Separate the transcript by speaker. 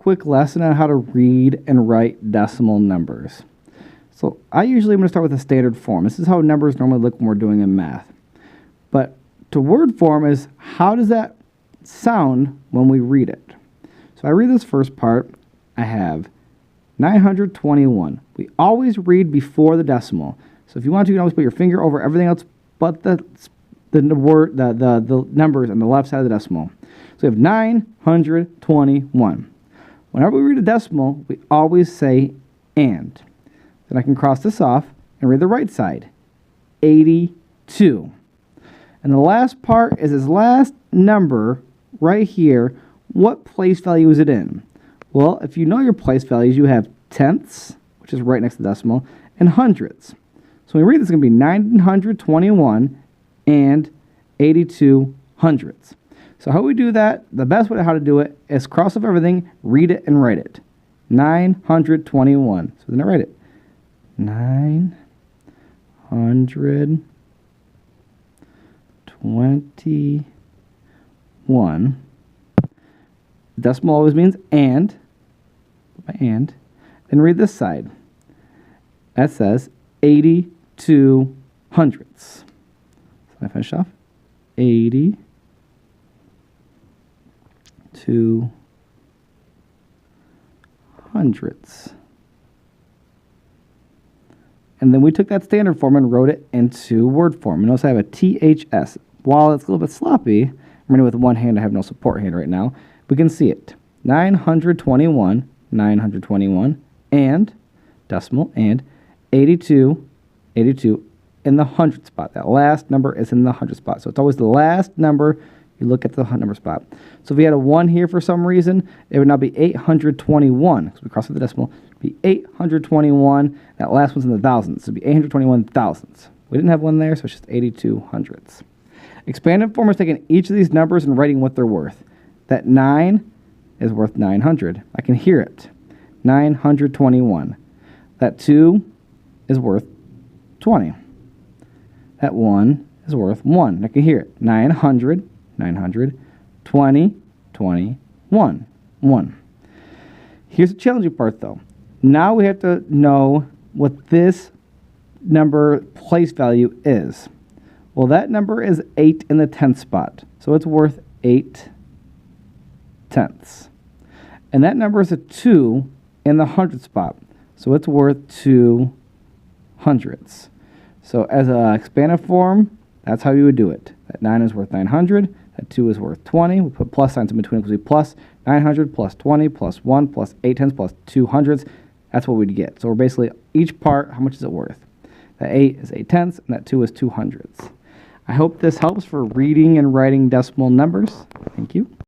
Speaker 1: quick lesson on how to read and write decimal numbers. So I usually am going to start with a standard form. This is how numbers normally look when we're doing in math. But to word form is how does that sound when we read it? So I read this first part. I have 921. We always read before the decimal. So if you want to, you can always put your finger over everything else but the numbers on the left side of the decimal. So we have 921. Whenever we read a decimal, we always say and. Then I can cross this off and read the right side, 82. And the last part is this last number right here. What place value is it in? Well, if you know your place values, you have tenths, which is right next to the decimal, and hundredths. So when we read this, it's going to be 921 and 82 hundredths. So how we do that, the best way how to do it is cross off everything, read it, and write it. 921. So then I write it. 921. Decimal always means and. And. Then read this side. That says 82 hundredths. So I finish off 82 hundredths. And then we took that standard form and wrote it into word form. Notice I have a THS. While it's a little bit sloppy, I'm running with one hand. I have no support hand right now. We can see it. 921, 921, and decimal, and 82, 82 in the hundred spot. That last number is in the hundred spot. So it's always the last number. You look at the number spot. So if we had a 1 here for some reason, it would now be 821. Because we crossed with the decimal. It would be 821. That last one's in the thousands. So it would be 821 thousandths. We didn't have one there, so it's just 82 hundredths. Expanded form is taking each of these numbers and writing what they're worth. That 9 is worth 900. I can hear it. 921. That 2 is worth 20. That 1 is worth 1. I can hear it. 900, 900, 20, 20, 1, 1. Here's the challenging part, though. Now we have to know what this number place value is. Well, that number is 8 in the tenth spot, so it's worth 8 tenths. And that number is a 2 in the hundredth spot, so it's worth 2 hundredths. So as an expanded form, that's how you would do it. That 9 is worth 900, that 2 is worth 20. We'll put plus signs in between because we plus 900 plus 20 plus 1 plus 8 tenths plus 2 hundredths. That's what we'd get. So we're basically, each part, how much is it worth? That 8 is 8 tenths, and that 2 is 2 hundredths. I hope this helps for reading and writing decimal numbers. Thank you.